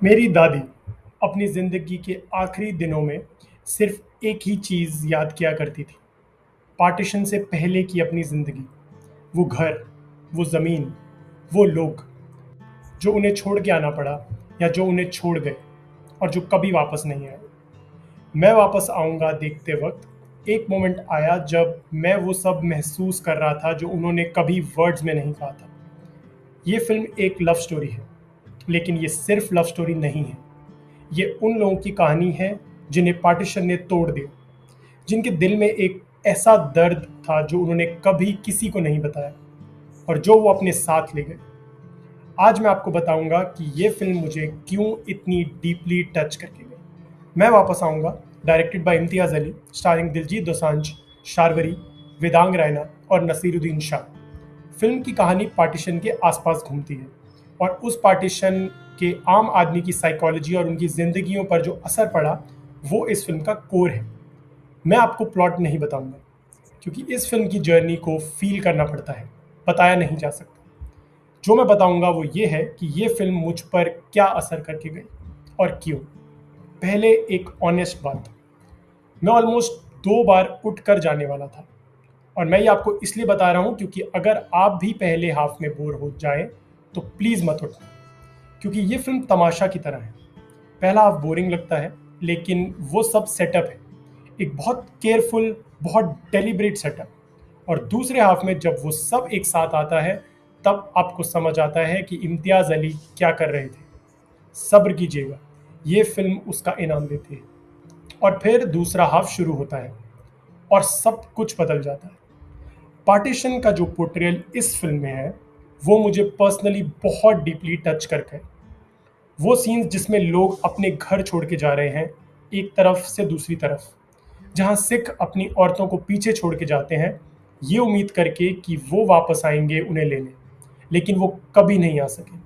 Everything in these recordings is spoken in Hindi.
मेरी दादी अपनी ज़िंदगी के आखिरी दिनों में सिर्फ एक ही चीज़ याद किया करती थी। पार्टीशन से पहले की अपनी ज़िंदगी। वो घर, वो ज़मीन, वो लोग जो उन्हें छोड़ के आना पड़ा या जो उन्हें छोड़ गए और जो कभी वापस नहीं आए। मैं वापस आऊँगा देखते वक्त एक मोमेंट आया जब मैं वो सब महसूस कर रहा था जो उन्होंने कभी वर्ड्स में नहीं कहा था। ये फ़िल्म एक लव स्टोरी है, लेकिन ये सिर्फ लव स्टोरी नहीं है। ये उन लोगों की कहानी है जिन्हें पार्टीशन ने तोड़ दिया, जिनके दिल में एक ऐसा दर्द था जो उन्होंने कभी किसी को नहीं बताया और जो वो अपने साथ ले गए। आज मैं आपको बताऊंगा कि ये फिल्म मुझे क्यों इतनी डीपली टच करके गई। मैं वापस आऊंगा, directed by Imtiaz Ali, starring Diljit Dosanjh, Sharvari, Vedang Raina और नसीरुद्दीन शाह। फिल्म की कहानी पार्टीशन के आसपास घूमती है और उस पार्टीशन के आम आदमी की साइकोलॉजी और उनकी जिंदगियों पर जो असर पड़ा, वो इस फिल्म का कोर है। मैं आपको प्लॉट नहीं बताऊंगा, क्योंकि इस फिल्म की जर्नी को फील करना पड़ता है, बताया नहीं जा सकता। जो मैं बताऊंगा वो ये है कि ये फिल्म मुझ पर क्या असर करके गई और क्यों। पहले एक ऑनेस्ट बात, मैं ऑलमोस्ट 2 बार उठ कर जाने वाला था, और मैं ये आपको इसलिए बता रहा हूँ क्योंकि अगर आप भी पहले हाफ में बोर हो जाएं तो प्लीज़ मत उठना, क्योंकि ये फिल्म तमाशा की तरह है। पहला हाफ बोरिंग लगता है, लेकिन वो सब सेटअप है, एक बहुत केयरफुल, बहुत डेलिब्रेट सेटअप। और दूसरे हाफ में जब वो सब एक साथ आता है, तब आपको समझ आता है कि इम्तियाज़ अली क्या कर रहे थे। सब्र कीजिएगा, ये फिल्म उसका इनाम देती है। और फिर दूसरा हाफ शुरू होता है और सब कुछ बदल जाता है। पार्टीशन का जो पोर्ट्रेयल इस फिल्म में है, वो मुझे पर्सनली बहुत डीपली टच करके। वो सीन्स जिसमें लोग अपने घर छोड़ के जा रहे हैं, एक तरफ से दूसरी तरफ, जहां सिख अपनी औरतों को पीछे छोड़ के जाते हैं, ये उम्मीद करके कि वो वापस आएंगे उन्हें लेने, लेकिन वो कभी नहीं आ सके।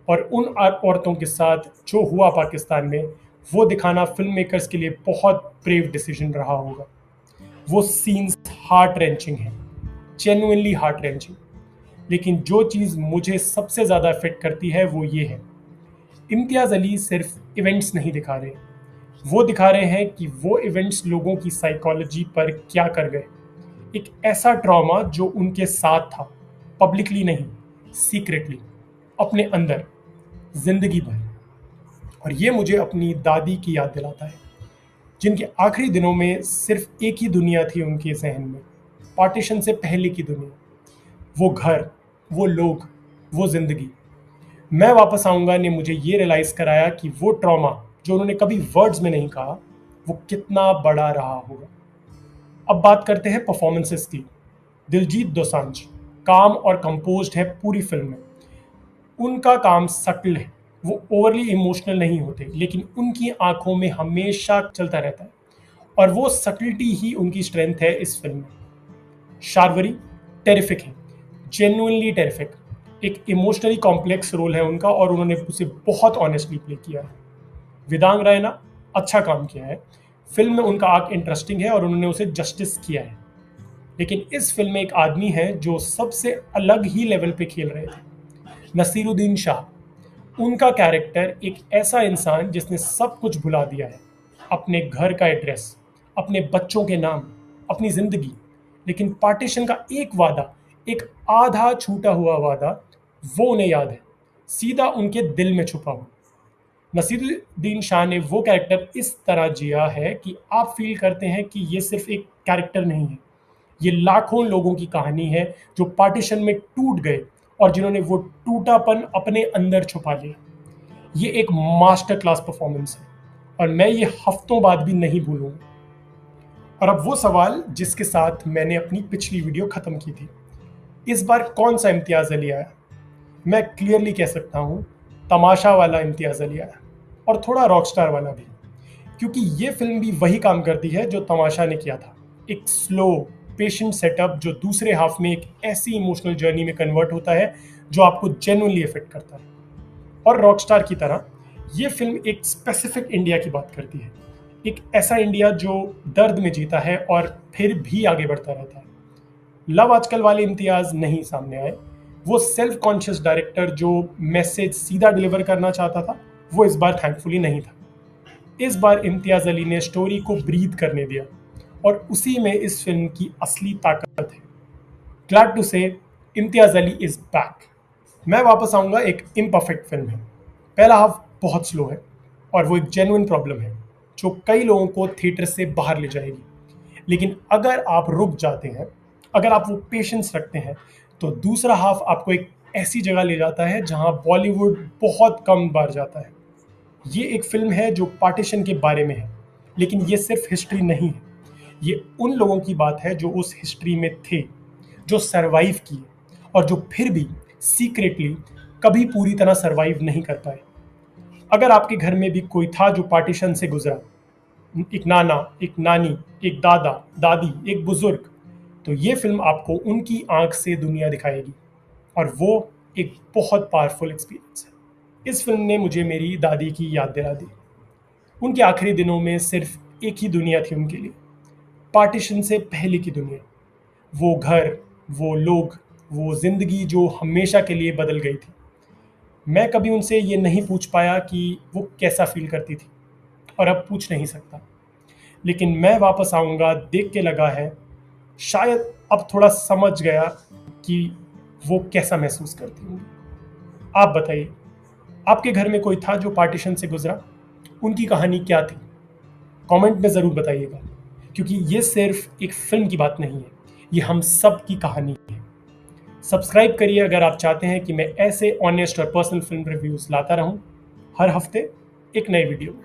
और उन औरतों के साथ जो हुआ पाकिस्तान में, वो दिखाना फिल्म मेकर्स के लिए बहुत ब्रेव डिसीजन रहा होगा। वो सीन्स हार्ट रेंचिंग है, जेन्युइनली हार्ट रेंचिंग। लेकिन जो चीज़ मुझे सबसे ज़्यादा अफेक्ट करती है वो ये है, इम्तियाज़ अली सिर्फ इवेंट्स नहीं दिखा रहे, वो दिखा रहे हैं कि वो इवेंट्स लोगों की साइकोलॉजी पर क्या कर गए। एक ऐसा ट्रॉमा जो उनके साथ था, पब्लिकली नहीं, सीक्रेटली, अपने अंदर, जिंदगी भर। और ये मुझे अपनी दादी की याद दिलाता है, जिनके आखिरी दिनों में सिर्फ एक ही दुनिया थी उनके जहन में, पार्टीशन से पहले की दुनिया। वो घर, वो लोग, वो जिंदगी। मैं वापस आऊंगा ने मुझे ये रियलाइज कराया कि वो ट्रॉमा जो उन्होंने कभी वर्ड्स में नहीं कहा, वो कितना बड़ा रहा होगा। अब बात करते हैं परफॉर्मेंसेस की। दिलजीत दोसांझ काम और कंपोज्ड है पूरी फिल्म में। उनका काम सटल है, वो ओवरली इमोशनल नहीं होते, लेकिन उनकी आंखों में हमेशा चलता रहता है, और वो सटलिटी ही उनकी स्ट्रेंथ है इस फिल्म में। शार्वरी टेरिफिक है, जेन्युइनली टेरिफिक। एक इमोशनली कॉम्प्लेक्स रोल है उनका और उन्होंने उसे बहुत ऑनेस्टली प्ले किया है। वेदांग रायना अच्छा काम किया है, फिल्म में उनका आर्क इंटरेस्टिंग है और उन्होंने उसे जस्टिस किया है। लेकिन इस फिल्म में एक आदमी है जो सबसे अलग ही लेवल पे खेल रहे थे, नसीरुद्दीन शाह। उनका कैरेक्टर एक ऐसा इंसान जिसने सब कुछ भुला दिया है, अपने घर का एड्रेस, अपने बच्चों के नाम, अपनी जिंदगी, लेकिन पार्टीशन का एक वादा, एक आधा छूटा हुआ वादा, वो उन्हें याद है, सीधा उनके दिल में छुपा हुआ। नसीरुद्दीन शाह ने वो कैरेक्टर इस तरह जिया है कि आप फील करते हैं कि ये सिर्फ एक कैरेक्टर नहीं है, ये लाखों लोगों की कहानी है जो पार्टीशन में टूट गए और जिन्होंने वो टूटापन अपने अंदर छुपा लिया। ये एक मास्टर क्लास परफॉर्मेंस है और मैं ये हफ्तों बाद भी नहीं भूलूंगा। और अब वो सवाल जिसके साथ मैंने अपनी पिछली वीडियो खत्म की थी, इस बार कौन सा इम्तियाज अली आया? मैं क्लियरली कह सकता हूँ, तमाशा वाला इम्तियाज अली आया, और थोड़ा रॉकस्टार वाला भी, क्योंकि ये फिल्म भी वही काम करती है जो तमाशा ने किया था। एक स्लो पेशेंट सेटअप जो दूसरे हाफ में एक ऐसी इमोशनल जर्नी में कन्वर्ट होता है जो आपको जेन्युइनली इफेक्ट करता है। और रॉकस्टार की तरह ये फिल्म एक स्पेसिफिक इंडिया की बात करती है, एक ऐसा इंडिया जो दर्द में जीता है और फिर भी आगे बढ़ता रहता है। लव आजकल वाले इम्तियाज नहीं सामने आए, वो सेल्फ कॉन्शियस डायरेक्टर जो मैसेज सीधा डिलीवर करना चाहता था, वो इस बार थैंकफुली नहीं था। इस बार इम्तियाज अली ने स्टोरी को ब्रीथ करने दिया और उसी में इस फिल्म की असली ताकत है। ग्लैड टू से इम्तियाज अली इज बैक। मैं वापस आऊंगा। एक इम्परफेक्ट फिल्म है। पहला हाफ बहुत स्लो है और वो एक जेन्युइन प्रॉब्लम है जो कई लोगों को थिएटर से बाहर ले जाएगी। लेकिन अगर आप रुक जाते हैं, अगर आप वो पेशेंस रखते हैं, तो दूसरा हाफ आपको एक ऐसी जगह ले जाता है जहां बॉलीवुड बहुत कम बार जाता है। ये एक फिल्म है जो पार्टीशन के बारे में है, लेकिन ये सिर्फ हिस्ट्री नहीं है। ये उन लोगों की बात है जो उस हिस्ट्री में थे, जो सरवाइव किए और जो फिर भी सीक्रेटली कभी पूरी तरह सरवाइव नहीं कर पाए। अगर आपके घर में भी कोई था जो पार्टीशन से गुजरा, एक नाना, एक नानी, एक दादा, दादी, एक बुजुर्ग, तो ये फिल्म आपको उनकी आंख से दुनिया दिखाएगी और वो एक बहुत पावरफुल एक्सपीरियंस है। इस फिल्म ने मुझे मेरी दादी की याद दिला दी। उनके आखिरी दिनों में सिर्फ एक ही दुनिया थी उनके लिए, पार्टीशन से पहले की दुनिया। वो घर, वो लोग, वो जिंदगी जो हमेशा के लिए बदल गई थी। मैं कभी उनसे ये नहीं पूछ पाया कि वो कैसा फील करती थी, और अब पूछ नहीं सकता। लेकिन मैं वापस आऊँगा देख के लगा है, शायद अब थोड़ा समझ गया कि वो कैसा महसूस करती होंगी। आप बताइए, आपके घर में कोई था जो पार्टीशन से गुजरा? उनकी कहानी क्या थी? कमेंट में ज़रूर बताइएगा, क्योंकि ये सिर्फ एक फिल्म की बात नहीं है, ये हम सब की कहानी है। सब्सक्राइब करिए अगर आप चाहते हैं कि मैं ऐसे ऑनेस्ट और पर्सनल फिल्म रिव्यूज़ लाता रहूं, हर हफ्ते एक नई वीडियो में।